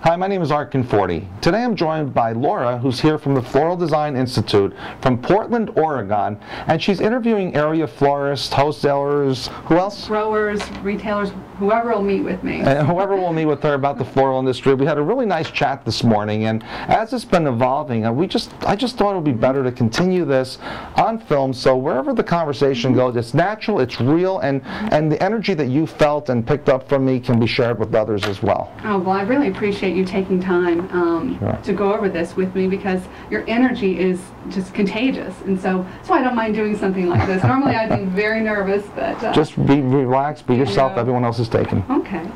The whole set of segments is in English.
Hi, my name is Conforti. Today I'm joined by Laura, who's here from the Floral Design Institute from Portland, Oregon, and she's interviewing area florists, wholesalers, who else? Growers, retailers, whoever will meet with me. And whoever will meet with her about the floral industry. We had a really nice chat this morning, and as it's been evolving, I just thought it would be better to continue this on film, so wherever the conversation goes, it's natural, it's real, and the energy that you felt and picked up from me can be shared with others as well. Oh, well, I really appreciate you taking time to go over this with me, because your energy is just contagious, and so that's why I don't mind doing something like this. Normally I'd be very nervous, but just be relaxed, be yourself, everyone else is taken. Okay.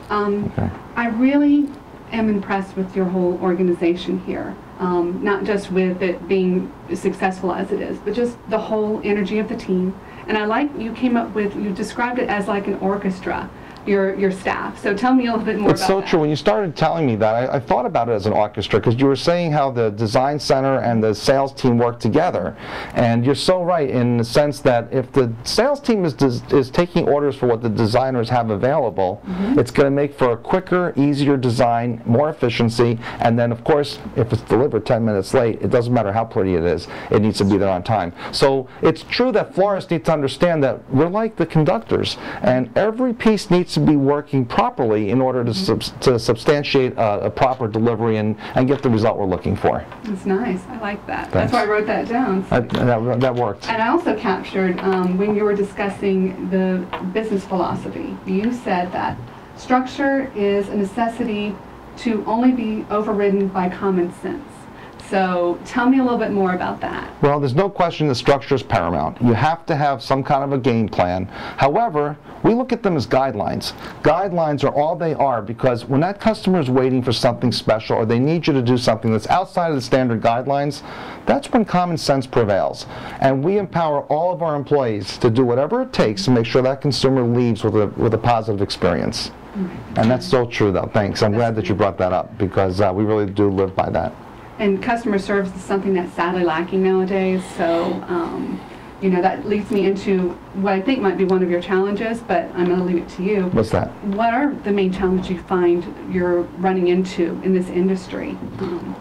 I really am impressed with your whole organization here, not just with it being successful as it is, but just the whole energy of the team. And I like you came up with, you described it as like an orchestra. Your staff. So tell me a little bit more about that. It's so true. When you started telling me that, I thought about it as an orchestra, because you were saying how the design center and the sales team work together. And you're so right in the sense that if the sales team is taking orders for what the designers have available, it's going to make for a quicker, easier design, more efficiency, and then of course, if it's delivered 10 minutes late, it doesn't matter how pretty it is, it needs to be there on time. So it's true that florists need to understand that we're like the conductors, and every piece needs to be working properly in order to substantiate a proper delivery and get the result we're looking for. That's nice. I like that. Thanks. That's why I wrote that down. That worked. And I also captured when you were discussing the business philosophy, you said that structure is a necessity to only be overridden by common sense. So tell me a little bit more about that. Well, there's no question that structure is paramount. You have to have some kind of a game plan. However, we look at them as guidelines. Guidelines are all they are, because when that customer is waiting for something special or they need you to do something that's outside of the standard guidelines, that's when common sense prevails. And we empower all of our employees to do whatever it takes to make sure that consumer leaves with a positive experience. And that's so true, though. Thanks. I'm glad that you brought that up, because we really do live by that. And customer service is something that's sadly lacking nowadays, so you know, that leads me into what I think might be one of your challenges, but I'm going to leave it to you. What's that? What are the main challenges you find you're running into in this industry?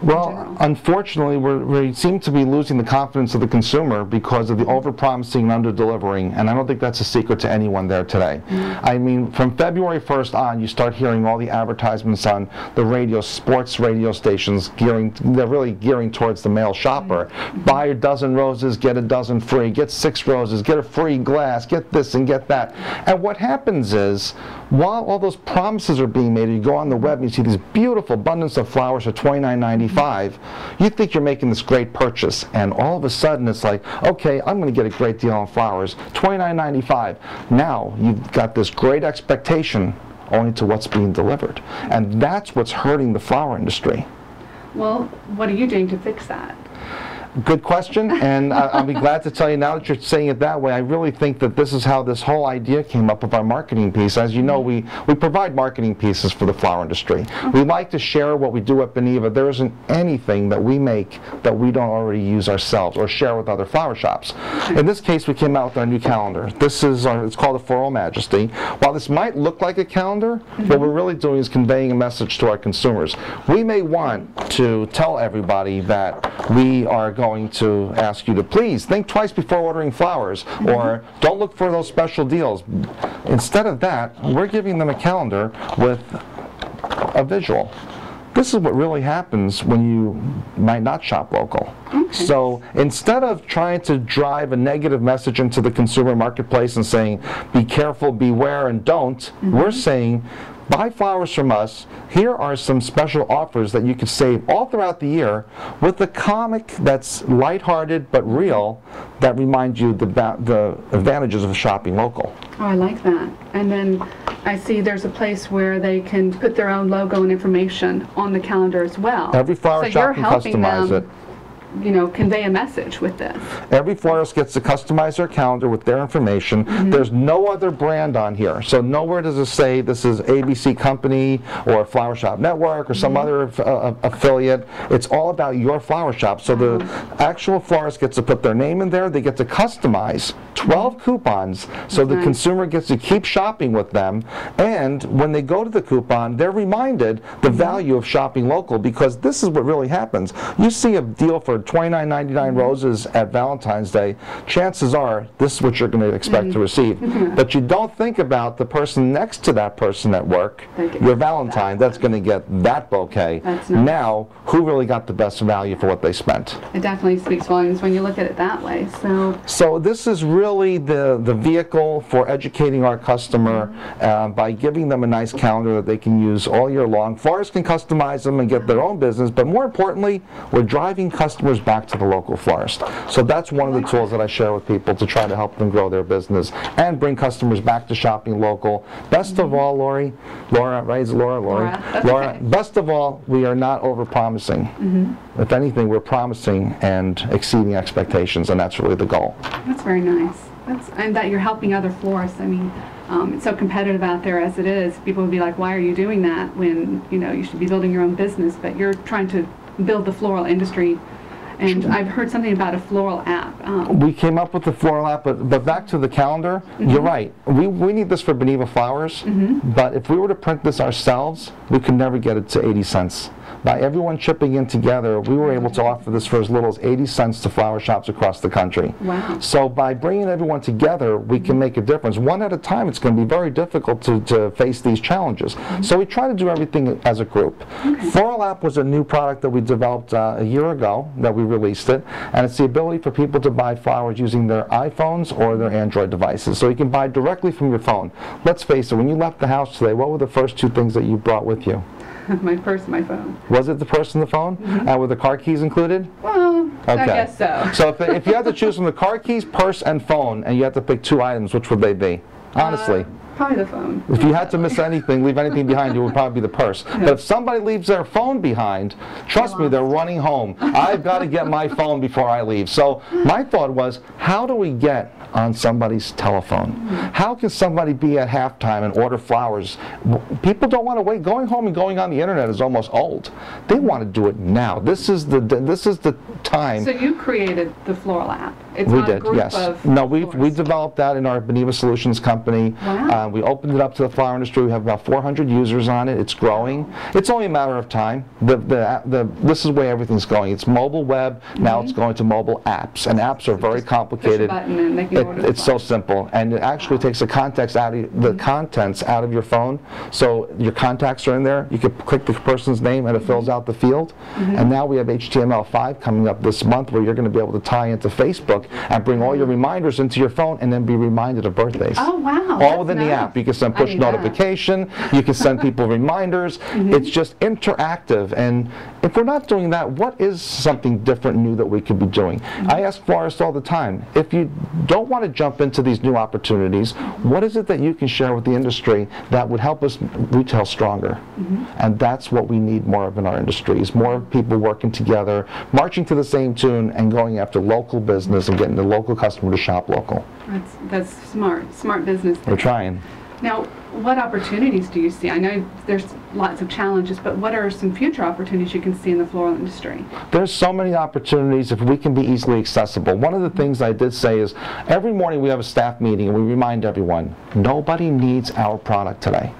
Well, unfortunately, we seem to be losing the confidence of the consumer because of the over-promising and under-delivering, and I don't think that's a secret to anyone there today. I mean, from February 1st on, you start hearing all the advertisements on the radio, sports radio stations, they're really gearing towards the male shopper. Buy a dozen roses, get a dozen free. Get 6 roses, get a free glass, get this and get that. And what happens is, while all those promises are being made, you go on the web and you see these beautiful abundance of flowers for $29.95, you think you're making this great purchase, and all of a sudden it's like, okay, I'm going to get a great deal on flowers, $29.95. Now you've got this great expectation only to what's being delivered. And that's what's hurting the flower industry. Well, what are you doing to fix that? Good question, and I'll be glad to tell you now that you're saying it that way. I really think that this is how this whole idea came up of our marketing piece. As you know, we provide marketing pieces for the flower industry. We like to share what we do at Beneva. There isn't anything that we make that we don't already use ourselves or share with other flower shops. In this case, we came out with our new calendar. This is it's called the Floral Majesty. While this might look like a calendar, what we're really doing is conveying a message to our consumers. We may want to tell everybody that we are going to ask you to please think twice before ordering flowers, or don't look for those special deals. Instead of that, we're giving them a calendar with a visual. This is what really happens when you might not shop local. So instead of trying to drive a negative message into the consumer marketplace and saying, be careful, beware, and don't, we're saying, buy flowers from us. Here are some special offers that you could save all throughout the year with a comic that's lighthearted but real that reminds you the advantages of shopping local. Oh, I like that. And then I see there's a place where they can put their own logo and information on the calendar as well. Every flower shop can customize it. You know, convey a message with this. Every florist gets to customize their calendar with their information. There's no other brand on here, so nowhere does it say this is ABC Company or Flower Shop Network or some other affiliate. It's all about your flower shop. So the actual florist gets to put their name in there. They get to customize 12 coupons, so the consumer gets to keep shopping with them, and when they go to the coupon, they're reminded the value of shopping local, because this is what really happens. You see a deal for $29.99 roses at Valentine's Day, chances are this is what you're going to expect to receive. But you don't think about the person next to that person at work, your Valentine, that's going to get that bouquet. Now, who really got the best value for what they spent? It definitely speaks volumes when you look at it that way. So this is really the vehicle for educating our customer by giving them a nice calendar that they can use all year long. Florists can customize them and get their own business, but more importantly, we're driving customers back to the local florist. So that's one of the tools that I share with people to try to help them grow their business and bring customers back to shopping local. Best of all, Laura, right? Is Laura? Laura, best of all, we are not over-promising. If anything, we're promising and exceeding expectations, and that's really the goal. That's very nice. And that you're helping other florists. I mean, it's so competitive out there as it is. People would be like, why are you doing that when, you know, you should be building your own business? But you're trying to build the floral industry. And I've heard something about a floral app. We came up with the floral app, but back to the calendar, you're right. We need this for Beneva flowers, but if we were to print this ourselves, we could never get it to 80 cents. By everyone chipping in together, we were able to offer this for as little as 80 cents to flower shops across the country. Wow. So by bringing everyone together, we can make a difference. One at a time, it's going to be very difficult to face these challenges. So we try to do everything as a group. Floral app was a new product that we developed a year ago that we released it, and it's the ability for people to buy flowers using their iPhones or their Android devices. So you can buy directly from your phone. Let's face it, when you left the house today, what were the first two things that you brought with you? My purse, my phone. Was it the purse and the phone? Were the car keys included? Well, I guess so. So if you had to choose from the car keys, purse, and phone, and you had to pick two items, which would they be? Honestly. Probably the phone. If you had to miss anything, leave anything behind, it would probably be the purse. But if somebody leaves their phone behind, trust me, they're running home. I've got to get my phone before I leave. So my thought was, how do we get on somebody's telephone? How can somebody be at halftime and order flowers? People don't want to wait. Going home and going on the internet is almost old. They want to do it now. This is the time. So you created the floral app. It's we not did, a group yes. of No, we florists. developed that in our Beneva Solutions company. Wow. We opened it up to the flower industry. We have about 400 users on it. It's growing. It's only a matter of time. This is where everything's going. It's mobile web. Now it's going to mobile apps, and apps are very complicated. Push a button and they can order It's so simple, and it actually takes the contents out of your phone. So your contacts are in there. You can click the person's name, and it fills out the field. And now we have HTML5 coming up this month, where you're going to be able to tie into Facebook and bring all your reminders into your phone, and then be reminded of birthdays. Oh, wow. All within the app. You can send push notification. You can send people reminders. It's just interactive. And if we're not doing that, what is something different, new that we could be doing? I ask florists all the time, if you don't want to jump into these new opportunities, what is it that you can share with the industry that would help us retail stronger? And that's what we need more of in our industry, is more people working together, marching to the same tune, and going after local business and getting the local customer to shop local. That's smart business. We're trying. Now, what opportunities do you see? I know there's lots of challenges, but what are some future opportunities you can see in the floral industry? There's so many opportunities if we can be easily accessible. One of the things I did say is, every morning we have a staff meeting and we remind everyone, nobody needs our product today.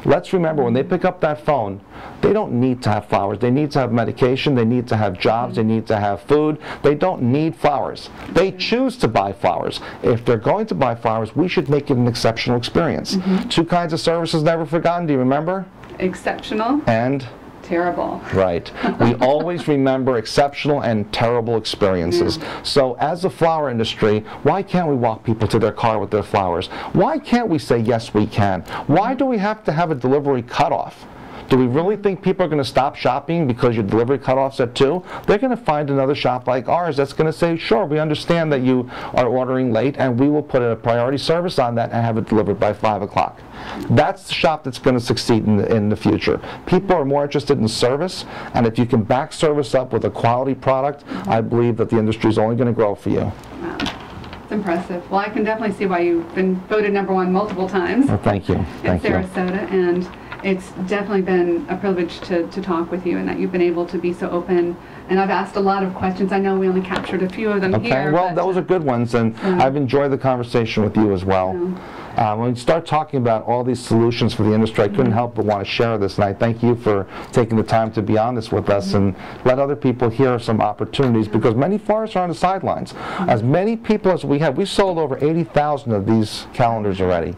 Let's remember, when they pick up that phone, they don't need to have flowers. They need to have medication. They need to have jobs. They need to have food. They don't need flowers. They choose to buy flowers. If they're going to buy flowers, we should make it an exceptional experience. Two kinds of services never forgotten. Do you remember? Exceptional. And? Terrible. Right. We always remember exceptional and terrible experiences. So as a flower industry, why can't we walk people to their car with their flowers? Why can't we say, yes, we can? Why do we have to have a delivery cutoff? Do we really think people are going to stop shopping because your delivery cutoff's at 2? They're going to find another shop like ours that's going to say, sure, we understand that you are ordering late, and we will put a priority service on that and have it delivered by 5 o'clock. That's the shop that's going to succeed in the future. People are more interested in service, and if you can back service up with a quality product, I believe that the industry is only going to grow for you. Wow. It's impressive. Well, I can definitely see why you've been voted #1 multiple times. Well, thank you. In Thank you. Sarasota, and it's definitely been a privilege to talk with you, and that you've been able to be so open. And I've asked a lot of questions. I know we only captured a few of them here. Okay, well, those are good ones, and I've enjoyed the conversation with you as well. When we start talking about all these solutions for the industry, I couldn't help but want to share this, and I thank you for taking the time to be on this with us and let other people hear some opportunities, because many florists are on the sidelines. As many people as we have, we sold over 80,000 of these calendars already,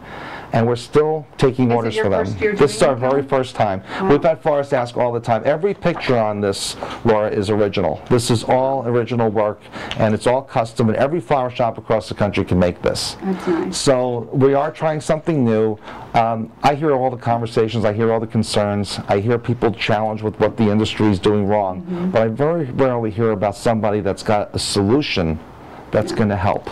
and we're still taking orders for them. This is our very first time. We've had florists ask all the time. Every picture on this, Laura, is original. This is all original work, and it's all custom, and every flower shop across the country can make this. That's nice. So we are trying something new. I hear all the conversations, I hear all the concerns, I hear people challenged with what the industry is doing wrong, but I very rarely hear about somebody that's got a solution that's going to help.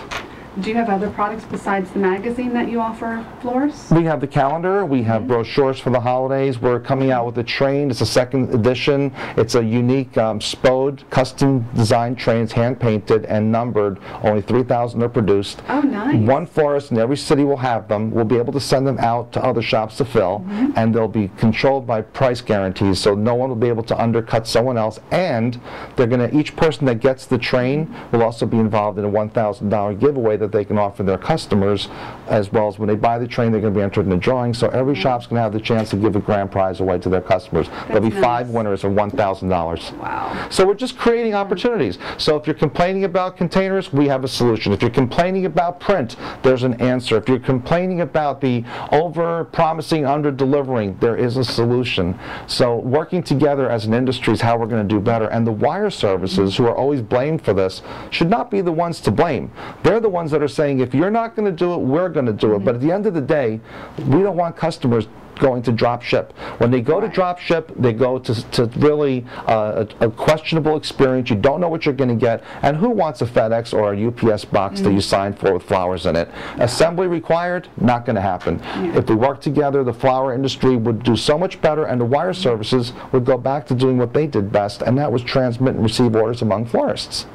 Do you have other products besides the magazine that you offer florists? We have the calendar, we have brochures for the holidays. We're coming out with a train. It's a second edition. It's a unique Spode custom designed trains, hand painted and numbered. Only 3,000 are produced. Oh, nice. One florist in every city will have them. We'll be able to send them out to other shops to fill, and they'll be controlled by price guarantees, so no one will be able to undercut someone else. And they're going to, each person that gets the train will also be involved in a $1,000 giveaway that they can offer their customers, as well as when they buy the train, they're going to be entered in a drawing, so every shop's going to have the chance to give a grand prize away to their customers. There'll be 5 winners of $1,000. Wow. So we're just creating opportunities. So if you're complaining about containers, we have a solution. If you're complaining about print, there's an answer. If you're complaining about the over-promising, under-delivering, there is a solution. So working together as an industry is how we're going to do better, and the wire services, who are always blamed for this, should not be the ones to blame. They're the ones that are saying, if you're not going to do it, we're going to do it. But at the end of the day, we don't want customers going to drop ship. When they go to drop ship, they go to really a questionable experience. You don't know what you're going to get, and who wants a FedEx or a UPS box that you signed for with flowers in it? Assembly required? Not going to happen. If we work together, the flower industry would do so much better, and the wire services would go back to doing what they did best, and that was transmit and receive orders among florists.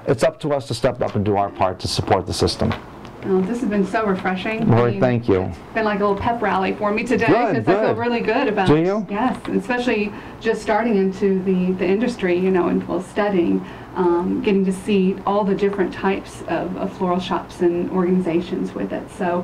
It's up to us to step up and do our part to support the system. Oh, this has been so refreshing. Lori, thank you. It's been like a little pep rally for me today, Good, because I feel really good about it. Do you? Yes, and especially just starting into the industry, you know, and studying, getting to see all the different types of floral shops and organizations with it. So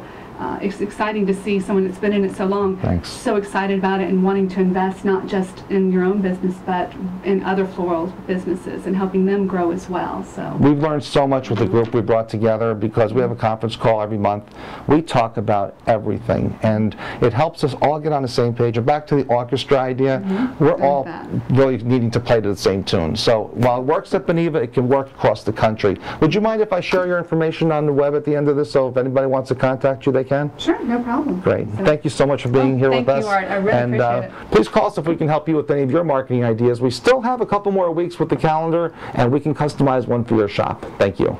it's exciting to see someone that's been in it so long. Thanks. So excited about it and wanting to invest not just in your own business, but in other floral businesses and helping them grow as well. So we've learned so much with the group we brought together, because we have a conference call every month. We talk about everything, and it helps us all get on the same page. And back to the orchestra idea, we're all really needing to play to the same tune. So while it works at Beneva, it can work across the country. Would you mind if I share your information on the web at the end of this, so if anybody wants to contact you, they can? Sure, no problem. Great. So, thank you so much for being here with us. Thank you, Art. I really appreciate it. Please call us if we can help you with any of your marketing ideas. We still have a couple more weeks with the calendar, and we can customize one for your shop. Thank you.